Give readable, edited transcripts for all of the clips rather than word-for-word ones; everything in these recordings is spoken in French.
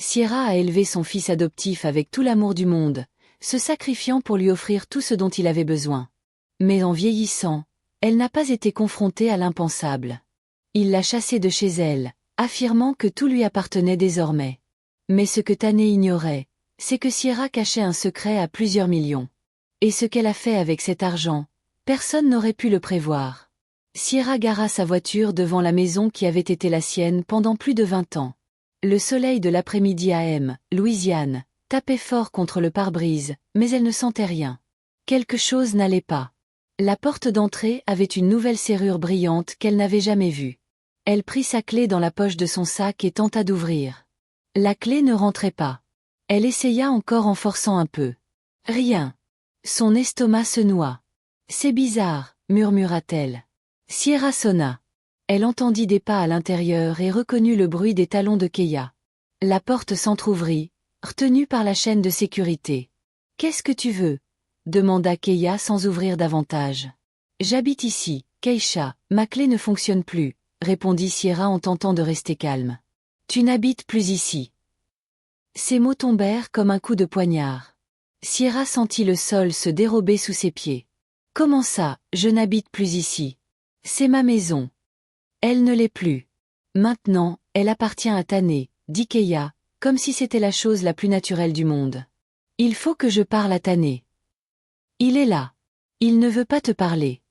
Sierra a élevé son fils adoptif avec tout l'amour du monde, se sacrifiant pour lui offrir tout ce dont il avait besoin. Mais en vieillissant, elle n'a pas été confrontée à l'impensable. Il l'a chassée de chez elle, affirmant que tout lui appartenait désormais. Mais ce que Tané ignorait, c'est que Sierra cachait un secret à plusieurs millions. Et ce qu'elle a fait avec cet argent, personne n'aurait pu le prévoir. Sierra gara sa voiture devant la maison qui avait été la sienne pendant plus de 20 ans. Le soleil de l'après-midi à M, Louisiane, tapait fort contre le pare-brise, mais elle ne sentait rien. Quelque chose n'allait pas. La porte d'entrée avait une nouvelle serrure brillante qu'elle n'avait jamais vue. Elle prit sa clé dans la poche de son sac et tenta d'ouvrir. La clé ne rentrait pas. Elle essaya encore en forçant un peu. Rien. Son estomac se noua. C'est bizarre, murmura-t-elle. Sierra sonna. Elle entendit des pas à l'intérieur et reconnut le bruit des talons de Keia. La porte s'entr'ouvrit, retenue par la chaîne de sécurité. « Qu'est-ce que tu veux ?» demanda Keia sans ouvrir davantage. « J'habite ici, Keisha, ma clé ne fonctionne plus, » répondit Sierra en tentant de rester calme. « Tu n'habites plus ici. » Ces mots tombèrent comme un coup de poignard. Sierra sentit le sol se dérober sous ses pieds. « Comment ça, je n'habite plus ici? C'est ma maison. » Elle ne l'est plus. Maintenant, elle appartient à Tané, dit Keia, comme si c'était la chose la plus naturelle du monde. Il faut que je parle à Tané. Il est là. Il ne veut pas te parler.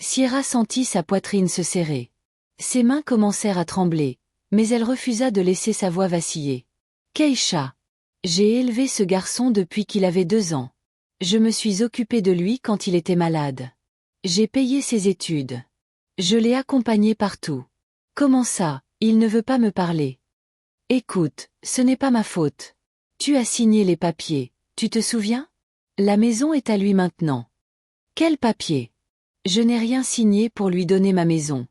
Sierra sentit sa poitrine se serrer. Ses mains commencèrent à trembler, mais elle refusa de laisser sa voix vaciller. Keisha. J'ai élevé ce garçon depuis qu'il avait 2 ans. Je me suis occupée de lui quand il était malade. J'ai payé ses études. Je l'ai accompagné partout. Comment ça, il ne veut pas me parler? Écoute, ce n'est pas ma faute. Tu as signé les papiers, tu te souviens? La maison est à lui maintenant. Quel papier? Je n'ai rien signé pour lui donner ma maison.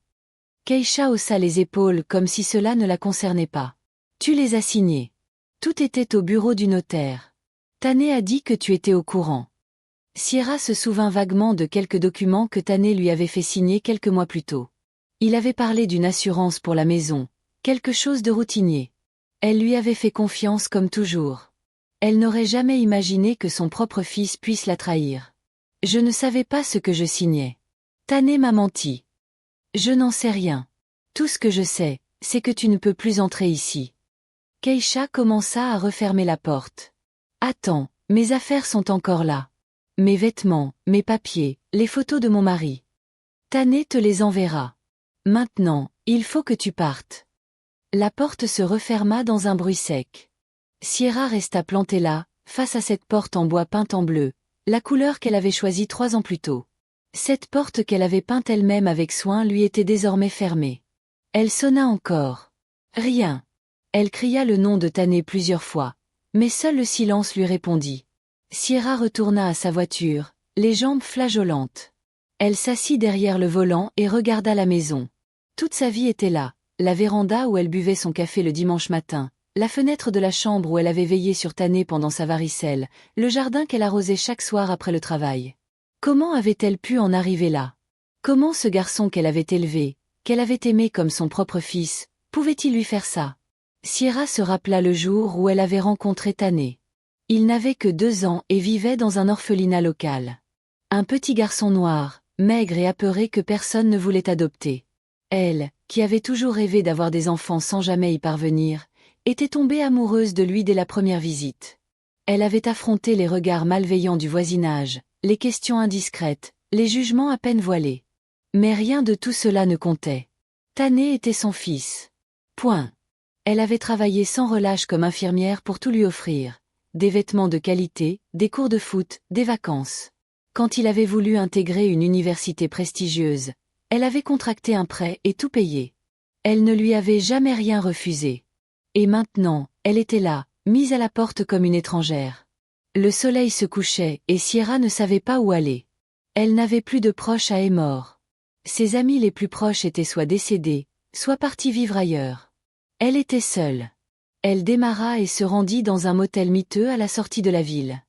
Keisha haussa les épaules comme si cela ne la concernait pas. Tu les as signés. Tout était au bureau du notaire. Tané a dit que tu étais au courant. Sierra se souvint vaguement de quelques documents que Tané lui avait fait signer quelques mois plus tôt. Il avait parlé d'une assurance pour la maison, quelque chose de routinier. Elle lui avait fait confiance comme toujours. Elle n'aurait jamais imaginé que son propre fils puisse la trahir. Je ne savais pas ce que je signais. Tané m'a menti. Je n'en sais rien. Tout ce que je sais, c'est que tu ne peux plus entrer ici. Keisha commença à refermer la porte. Attends, mes affaires sont encore là. Mes vêtements, mes papiers, les photos de mon mari. Tané te les enverra. Maintenant, il faut que tu partes. La porte se referma dans un bruit sec. Sierra resta plantée là, face à cette porte en bois peinte en bleu, la couleur qu'elle avait choisie 3 ans plus tôt. Cette porte qu'elle avait peinte elle-même avec soin lui était désormais fermée. Elle sonna encore. Rien. Elle cria le nom de Tané plusieurs fois, mais seul le silence lui répondit. Sierra retourna à sa voiture, les jambes flageolantes. Elle s'assit derrière le volant et regarda la maison. Toute sa vie était là, la véranda où elle buvait son café le dimanche matin, la fenêtre de la chambre où elle avait veillé sur Tané pendant sa varicelle, le jardin qu'elle arrosait chaque soir après le travail. Comment avait-elle pu en arriver là? Comment ce garçon qu'elle avait élevé, qu'elle avait aimé comme son propre fils, pouvait-il lui faire ça? Sierra se rappela le jour où elle avait rencontré Tané. Il n'avait que 2 ans et vivait dans un orphelinat local. Un petit garçon noir, maigre et apeuré que personne ne voulait adopter. Elle, qui avait toujours rêvé d'avoir des enfants sans jamais y parvenir, était tombée amoureuse de lui dès la première visite. Elle avait affronté les regards malveillants du voisinage, les questions indiscrètes, les jugements à peine voilés. Mais rien de tout cela ne comptait. Tané était son fils. Point. Elle avait travaillé sans relâche comme infirmière pour tout lui offrir. Des vêtements de qualité, des cours de foot, des vacances. Quand il avait voulu intégrer une université prestigieuse, elle avait contracté un prêt et tout payé. Elle ne lui avait jamais rien refusé. Et maintenant, elle était là, mise à la porte comme une étrangère. Le soleil se couchait et Sierra ne savait pas où aller. Elle n'avait plus de proches à Émor. Ses amis les plus proches étaient soit décédés, soit partis vivre ailleurs. Elle était seule. Elle démarra et se rendit dans un motel miteux à la sortie de la ville.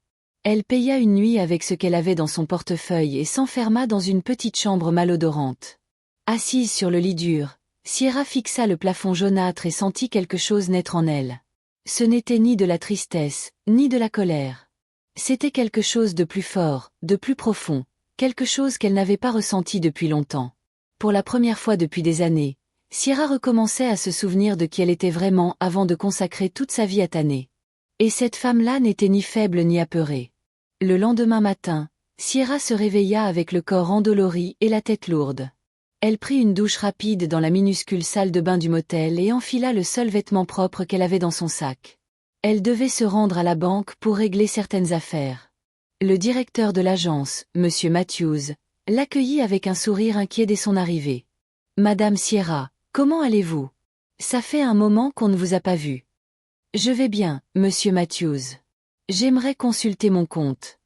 Elle paya une nuit avec ce qu'elle avait dans son portefeuille et s'enferma dans une petite chambre malodorante. Assise sur le lit dur, Sierra fixa le plafond jaunâtre et sentit quelque chose naître en elle. Ce n'était ni de la tristesse, ni de la colère. C'était quelque chose de plus fort, de plus profond, quelque chose qu'elle n'avait pas ressenti depuis longtemps. Pour la première fois depuis des années, Sierra recommençait à se souvenir de qui elle était vraiment avant de consacrer toute sa vie à Tané. Et cette femme-là n'était ni faible ni apeurée. Le lendemain matin, Sierra se réveilla avec le corps endolori et la tête lourde. Elle prit une douche rapide dans la minuscule salle de bain du motel et enfila le seul vêtement propre qu'elle avait dans son sac. Elle devait se rendre à la banque pour régler certaines affaires. Le directeur de l'agence, Monsieur Matthews, l'accueillit avec un sourire inquiet dès son arrivée. « Madame Sierra, comment allez-vous? Ça fait un moment qu'on ne vous a pas vu. »« Je vais bien, Monsieur Matthews. J'aimerais consulter mon compte. »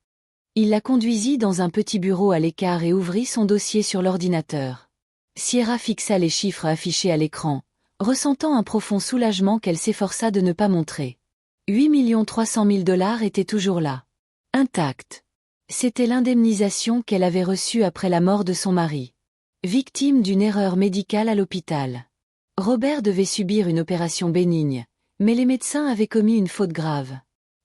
Il la conduisit dans un petit bureau à l'écart et ouvrit son dossier sur l'ordinateur. Sierra fixa les chiffres affichés à l'écran, ressentant un profond soulagement qu'elle s'efforça de ne pas montrer. 8 300 000 $ étaient toujours là. Intacts. C'était l'indemnisation qu'elle avait reçue après la mort de son mari. Victime d'une erreur médicale à l'hôpital. Robert devait subir une opération bénigne, mais les médecins avaient commis une faute grave.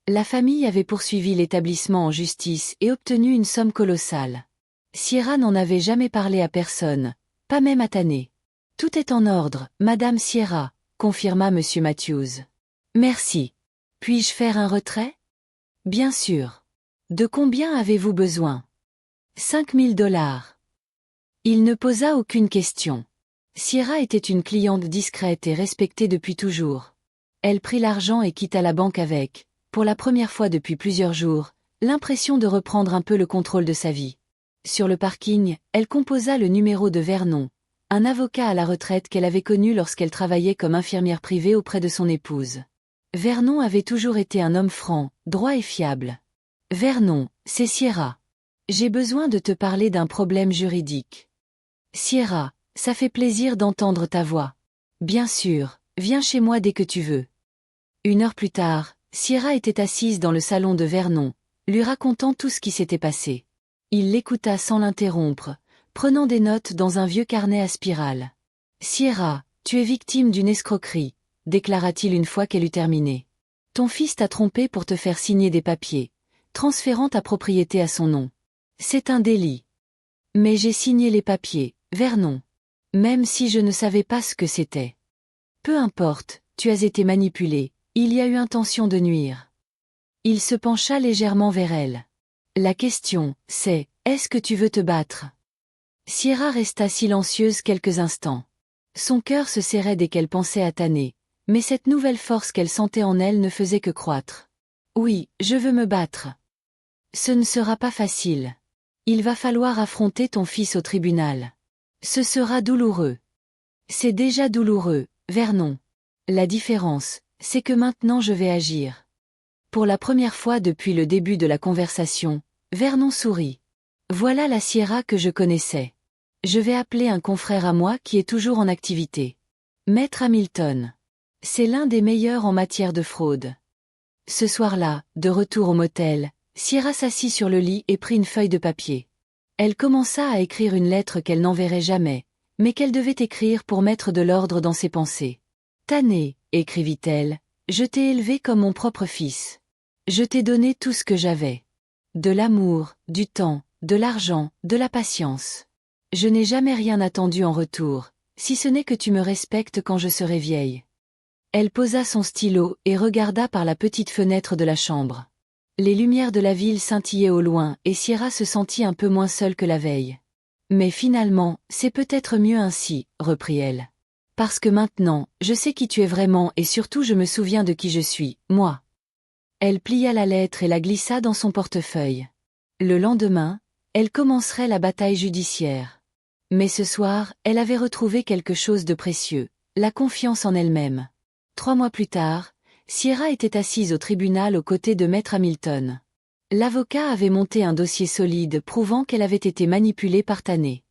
La famille avait poursuivi l'établissement en justice et obtenu une somme colossale. Sierra n'en avait jamais parlé à personne, pas même à Tané. « Tout est en ordre, Madame Sierra », confirma Monsieur Matthews. « Merci. Puis-je faire un retrait ? » « Bien sûr. De combien avez-vous besoin ? » 5 000 $. Il ne posa aucune question. Sierra était une cliente discrète et respectée depuis toujours. Elle prit l'argent et quitta la banque avec, pour la première fois depuis plusieurs jours, l'impression de reprendre un peu le contrôle de sa vie. Sur le parking, elle composa le numéro de Vernon, un avocat à la retraite qu'elle avait connu lorsqu'elle travaillait comme infirmière privée auprès de son épouse. Vernon avait toujours été un homme franc, droit et fiable. « Vernon, c'est Sierra. J'ai besoin de te parler d'un problème juridique. »« Sierra, ça fait plaisir d'entendre ta voix. Bien sûr, viens chez moi dès que tu veux. » 1 heure plus tard, Sierra était assise dans le salon de Vernon, lui racontant tout ce qui s'était passé. Il l'écouta sans l'interrompre, prenant des notes dans un vieux carnet à spirale. « Sierra, tu es victime d'une escroquerie, » déclara-t-il une fois qu'elle eut terminé. « Ton fils t'a trompé pour te faire signer des papiers, transférant ta propriété à son nom. C'est un délit. Mais j'ai signé les papiers, Vernon. Même si je ne savais pas ce que c'était. Peu importe, tu as été manipulé, il y a eu intention de nuire. » Il se pencha légèrement vers elle. « La question, c'est, est-ce que tu veux te battre ?» Sierra resta silencieuse quelques instants. Son cœur se serrait dès qu'elle pensait à Tané, mais cette nouvelle force qu'elle sentait en elle ne faisait que croître. « Oui, je veux me battre. Ce ne sera pas facile. Il va falloir affronter ton fils au tribunal. Ce sera douloureux. C'est déjà douloureux, Vernon. La différence, c'est que maintenant je vais agir. » Pour la première fois depuis le début de la conversation, Vernon sourit. « Voilà la Sierra que je connaissais. Je vais appeler un confrère à moi qui est toujours en activité. Maître Hamilton. C'est l'un des meilleurs en matière de fraude. » Ce soir-là, de retour au motel, Sierra s'assit sur le lit et prit une feuille de papier. Elle commença à écrire une lettre qu'elle n'enverrait jamais, mais qu'elle devait écrire pour mettre de l'ordre dans ses pensées. « Tané, » écrivit-elle, « je t'ai élevé comme mon propre fils. Je t'ai donné tout ce que j'avais. De l'amour, du temps, de l'argent, de la patience. Je n'ai jamais rien attendu en retour, si ce n'est que tu me respectes quand je serai vieille. » Elle posa son stylo et regarda par la petite fenêtre de la chambre. Les lumières de la ville scintillaient au loin et Sierra se sentit un peu moins seule que la veille. « Mais finalement, c'est peut-être mieux ainsi, » reprit-elle. « Parce que maintenant, je sais qui tu es vraiment et surtout je me souviens de qui je suis, moi. » Elle plia la lettre et la glissa dans son portefeuille. Le lendemain, elle commencerait la bataille judiciaire. Mais ce soir, elle avait retrouvé quelque chose de précieux, la confiance en elle-même. 3 mois plus tard, Sierra était assise au tribunal aux côtés de Maître Hamilton. L'avocat avait monté un dossier solide prouvant qu'elle avait été manipulée par Tané.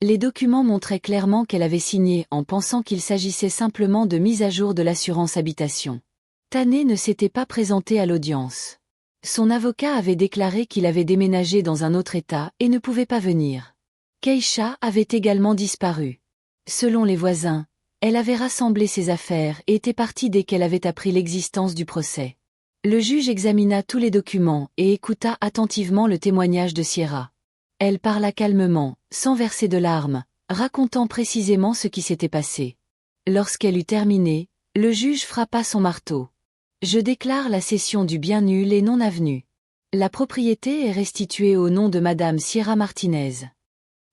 Les documents montraient clairement qu'elle avait signé en pensant qu'il s'agissait simplement de mise à jour de l'assurance habitation. Tané ne s'était pas présenté à l'audience. Son avocat avait déclaré qu'il avait déménagé dans un autre État et ne pouvait pas venir. Keisha avait également disparu. Selon les voisins, Elle avait rassemblé ses affaires et était partie dès qu'elle avait appris l'existence du procès. Le juge examina tous les documents et écouta attentivement le témoignage de Sierra. Elle parla calmement, sans verser de larmes, racontant précisément ce qui s'était passé. Lorsqu'elle eut terminé, le juge frappa son marteau. « Je déclare la cession du bien nul et non avenu. La propriété est restituée au nom de Madame Sierra Martinez. »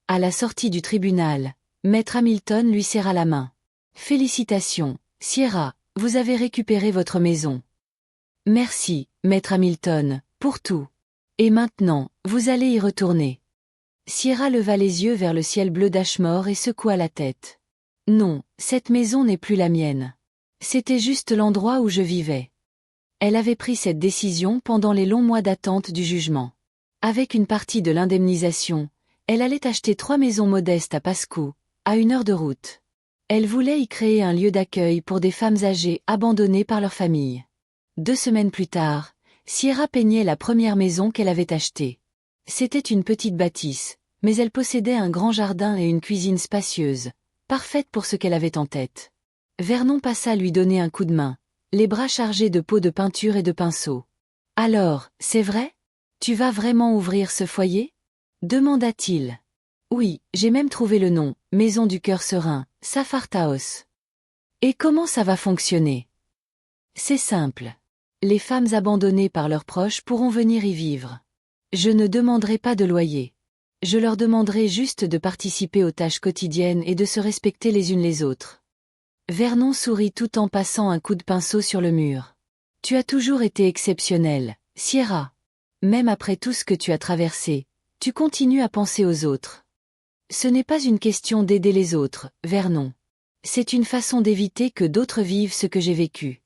À la sortie du tribunal, Maître Hamilton lui serra la main. « Félicitations, Sierra, vous avez récupéré votre maison. » « Merci, Maître Hamilton, pour tout. Et maintenant, vous allez y retourner. » Sierra leva les yeux vers le ciel bleu d'Ashmore et secoua la tête. « Non, cette maison n'est plus la mienne. C'était juste l'endroit où je vivais. » Elle avait pris cette décision pendant les longs mois d'attente du jugement. Avec une partie de l'indemnisation, elle allait acheter 3 maisons modestes à Pasco, à 1 heure de route. Elle voulait y créer un lieu d'accueil pour des femmes âgées abandonnées par leur famille. 2 semaines plus tard, Sierra peignait la première maison qu'elle avait achetée. C'était une petite bâtisse, mais elle possédait un grand jardin et une cuisine spacieuse, parfaite pour ce qu'elle avait en tête. Vernon passa lui donner un coup de main, les bras chargés de pots de peinture et de pinceaux. « Alors, c'est vrai? Tu vas vraiment ouvrir ce foyer ?» demanda-t-il. « Oui, j'ai même trouvé le nom, Maison du Cœur Serein, Safar Taos. »« Et comment ça va fonctionner ?» ?»« C'est simple. Les femmes abandonnées par leurs proches pourront venir y vivre. Je ne demanderai pas de loyer. Je leur demanderai juste de participer aux tâches quotidiennes et de se respecter les unes les autres. » Vernon sourit tout en passant un coup de pinceau sur le mur. « Tu as toujours été exceptionnelle, Sierra. Même après tout ce que tu as traversé, tu continues à penser aux autres. Ce n'est pas une question d'aider les autres, Vernon. C'est une façon d'éviter que d'autres vivent ce que j'ai vécu. »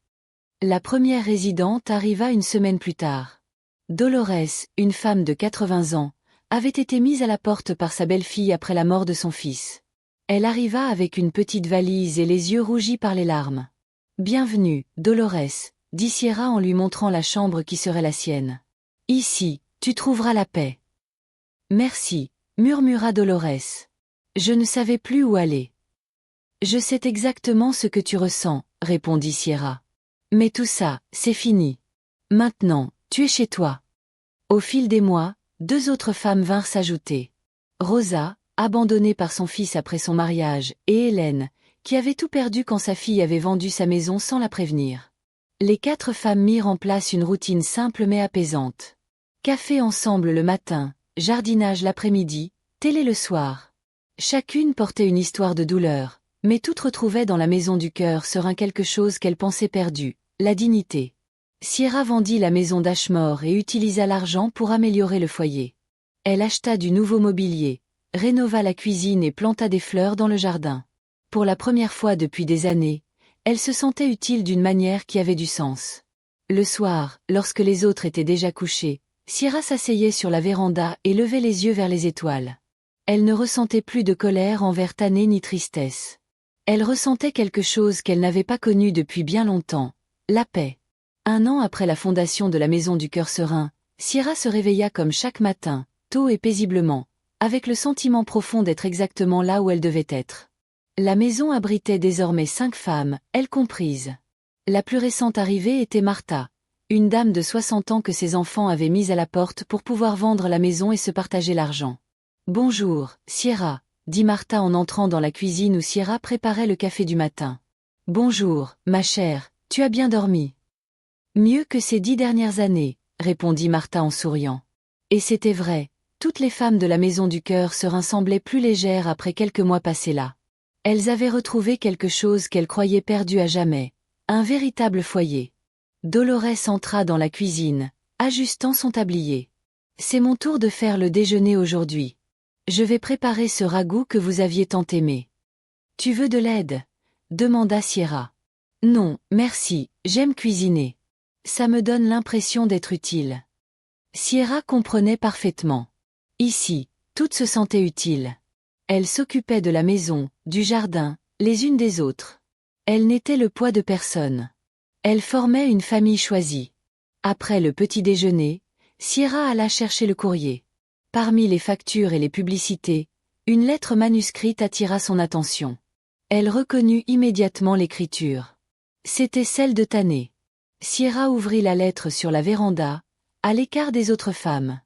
La première résidente arriva 1 semaine plus tard. Dolores, une femme de 80 ans, avait été mise à la porte par sa belle-fille après la mort de son fils. Elle arriva avec une petite valise et les yeux rougis par les larmes. « Bienvenue, Dolores, » dit Sierra en lui montrant la chambre qui serait la sienne. « Ici, tu trouveras la paix. »« Merci, » murmura Dolores. « Je ne savais plus où aller. »« Je sais exactement ce que tu ressens, » répondit Sierra. « Mais tout ça, c'est fini. Maintenant, tu es chez toi. » Au fil des mois, 2 autres femmes vinrent s'ajouter. Rosa, abandonnée par son fils après son mariage, et Hélène, qui avait tout perdu quand sa fille avait vendu sa maison sans la prévenir. Les 4 femmes mirent en place une routine simple mais apaisante. Café ensemble le matin, jardinage l'après-midi, télé le soir. Chacune portait une histoire de douleur, mais toutes retrouvaient dans la Maison du Cœur Serein quelque chose qu'elles pensaient perdu, la dignité. Sierra vendit la maison d'Ashmore et utilisa l'argent pour améliorer le foyer. Elle acheta du nouveau mobilier, rénova la cuisine et planta des fleurs dans le jardin. Pour la première fois depuis des années, elle se sentait utile d'une manière qui avait du sens. Le soir, lorsque les autres étaient déjà couchés, Sierra s'asseyait sur la véranda et levait les yeux vers les étoiles. Elle ne ressentait plus de colère envers Tané ni tristesse. Elle ressentait quelque chose qu'elle n'avait pas connu depuis bien longtemps, la paix. 1 an après la fondation de la Maison du Cœur Serein, Sierra se réveilla comme chaque matin, tôt et paisiblement, avec le sentiment profond d'être exactement là où elle devait être. La maison abritait désormais 5 femmes, elles comprises. La plus récente arrivée était Martha, une dame de 60 ans que ses enfants avaient mise à la porte pour pouvoir vendre la maison et se partager l'argent. « Bonjour, Sierra », dit Martha en entrant dans la cuisine où Sierra préparait le café du matin. « Bonjour, ma chère, tu as bien dormi ?»« Mieux que ces 10 dernières années, » répondit Martha en souriant. Et c'était vrai, toutes les femmes de la Maison du Cœur Serein semblaient plus légères après quelques mois passés là. Elles avaient retrouvé quelque chose qu'elles croyaient perdu à jamais, un véritable foyer. Dolores entra dans la cuisine, ajustant son tablier. « C'est mon tour de faire le déjeuner aujourd'hui. Je vais préparer ce ragoût que vous aviez tant aimé. »« Tu veux de l'aide ?» demanda Sierra. « Non, merci, j'aime cuisiner. Ça me donne l'impression d'être utile. » Sierra comprenait parfaitement. Ici, toutes se sentaient utiles. Elles s'occupaient de la maison, du jardin, les unes des autres. Elles n'étaient le poids de personne. Elles formaient une famille choisie. Après le petit déjeuner, Sierra alla chercher le courrier. Parmi les factures et les publicités, une lettre manuscrite attira son attention. Elle reconnut immédiatement l'écriture. C'était celle de Tané. Sierra ouvrit la lettre sur la véranda, à l'écart des autres femmes.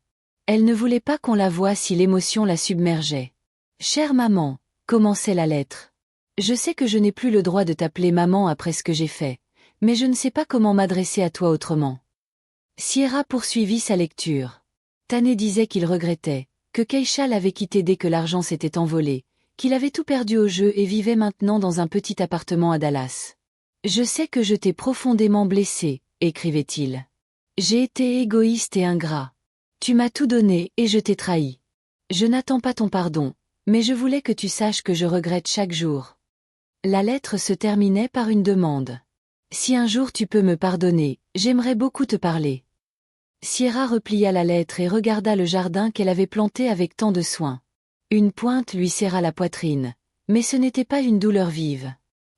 Elle ne voulait pas qu'on la voie si l'émotion la submergeait. « Chère maman », commençait la lettre. « Je sais que je n'ai plus le droit de t'appeler maman après ce que j'ai fait, mais je ne sais pas comment m'adresser à toi autrement. » Sierra poursuivit sa lecture. Tané disait qu'il regrettait, que Keisha l'avait quitté dès que l'argent s'était envolé, qu'il avait tout perdu au jeu et vivait maintenant dans un petit appartement à Dallas. « Je sais que je t'ai profondément blessé, » écrivait-il. « J'ai été égoïste et ingrat. Tu m'as tout donné et je t'ai trahi. Je n'attends pas ton pardon, mais je voulais que tu saches que je regrette chaque jour. » La lettre se terminait par une demande. « Si un jour tu peux me pardonner, j'aimerais beaucoup te parler. » Sierra replia la lettre et regarda le jardin qu'elle avait planté avec tant de soin. Une pointe lui serra la poitrine, mais ce n'était pas une douleur vive.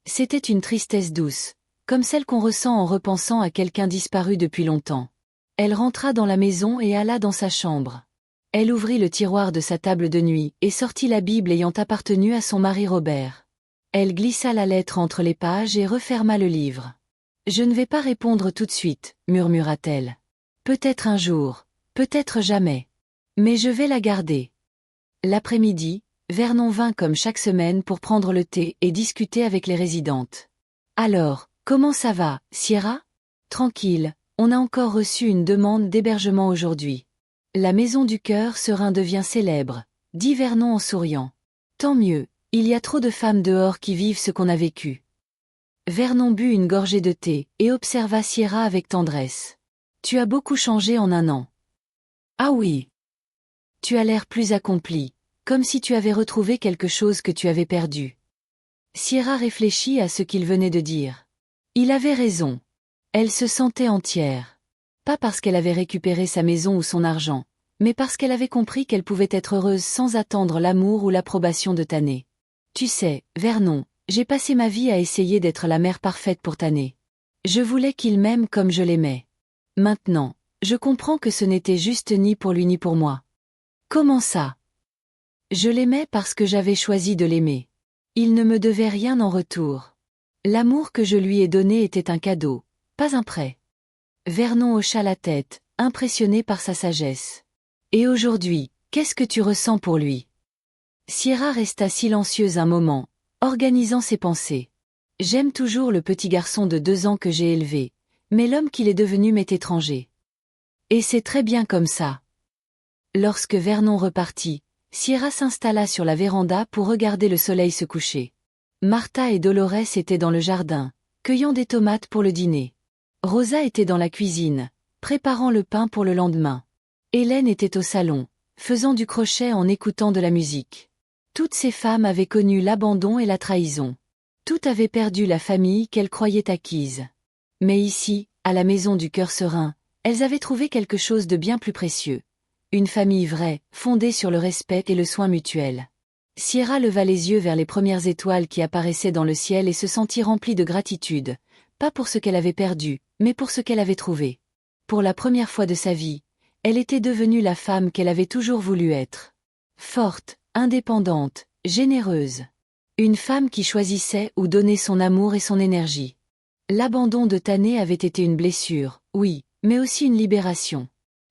C'était une tristesse douce, comme celle qu'on ressent en repensant à quelqu'un disparu depuis longtemps. Elle rentra dans la maison et alla dans sa chambre. Elle ouvrit le tiroir de sa table de nuit et sortit la Bible ayant appartenu à son mari Robert. Elle glissa la lettre entre les pages et referma le livre. « Je ne vais pas répondre tout de suite, » murmura-t-elle. « Peut-être un jour, peut-être jamais. Mais je vais la garder. » L'après-midi, Vernon vint comme chaque semaine pour prendre le thé et discuter avec les résidentes. « Alors, comment ça va, Sierra ? » ?»« Tranquille, on a encore reçu une demande d'hébergement aujourd'hui. La maison du cœur serein devient célèbre, » dit Vernon en souriant. « Tant mieux, il y a trop de femmes dehors qui vivent ce qu'on a vécu. » Vernon but une gorgée de thé et observa Sierra avec tendresse. « Tu as beaucoup changé en un an. »« Ah oui. Tu as l'air plus accompli, comme si tu avais retrouvé quelque chose que tu avais perdu. » Sierra réfléchit à ce qu'il venait de dire. Il avait raison. Elle se sentait entière. Pas parce qu'elle avait récupéré sa maison ou son argent, mais parce qu'elle avait compris qu'elle pouvait être heureuse sans attendre l'amour ou l'approbation de Tané. « Tu sais, Vernon, j'ai passé ma vie à essayer d'être la mère parfaite pour Tané. Je voulais qu'il m'aime comme je l'aimais. Maintenant, je comprends que ce n'était juste ni pour lui ni pour moi. » « Comment ça ? » ?»« Je l'aimais parce que j'avais choisi de l'aimer. Il ne me devait rien en retour. L'amour que je lui ai donné était un cadeau, pas un prêt. » Vernon hocha la tête, impressionné par sa sagesse. « Et aujourd'hui, qu'est-ce que tu ressens pour lui ?» Sierra resta silencieuse un moment, organisant ses pensées. « J'aime toujours le petit garçon de 2 ans que j'ai élevé, mais l'homme qu'il est devenu m'est étranger. Et c'est très bien comme ça. » Lorsque Vernon repartit, Sierra s'installa sur la véranda pour regarder le soleil se coucher. Martha et Dolores étaient dans le jardin, cueillant des tomates pour le dîner. Rosa était dans la cuisine, préparant le pain pour le lendemain. Hélène était au salon, faisant du crochet en écoutant de la musique. Toutes ces femmes avaient connu l'abandon et la trahison. Toutes avaient perdu la famille qu'elles croyaient acquise. Mais ici, à la maison du cœur serein, elles avaient trouvé quelque chose de bien plus précieux. Une famille vraie, fondée sur le respect et le soin mutuel. Sierra leva les yeux vers les premières étoiles qui apparaissaient dans le ciel et se sentit remplie de gratitude, pas pour ce qu'elle avait perdu, mais pour ce qu'elle avait trouvé. Pour la première fois de sa vie, elle était devenue la femme qu'elle avait toujours voulu être. Forte, indépendante, généreuse. Une femme qui choisissait où donner son amour et son énergie. L'abandon de Tané avait été une blessure, oui, mais aussi une libération.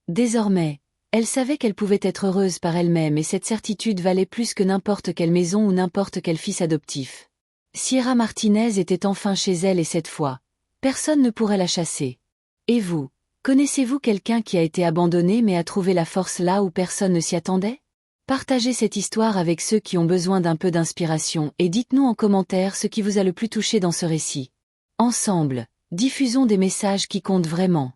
Désormais, elle savait qu'elle pouvait être heureuse par elle-même et cette certitude valait plus que n'importe quelle maison ou n'importe quel fils adoptif. Sierra Martinez était enfin chez elle et cette fois, personne ne pourrait la chasser. Et vous, connaissez-vous quelqu'un qui a été abandonné mais a trouvé la force là où personne ne s'y attendait ? Partagez cette histoire avec ceux qui ont besoin d'un peu d'inspiration et dites-nous en commentaire ce qui vous a le plus touché dans ce récit. Ensemble, diffusons des messages qui comptent vraiment.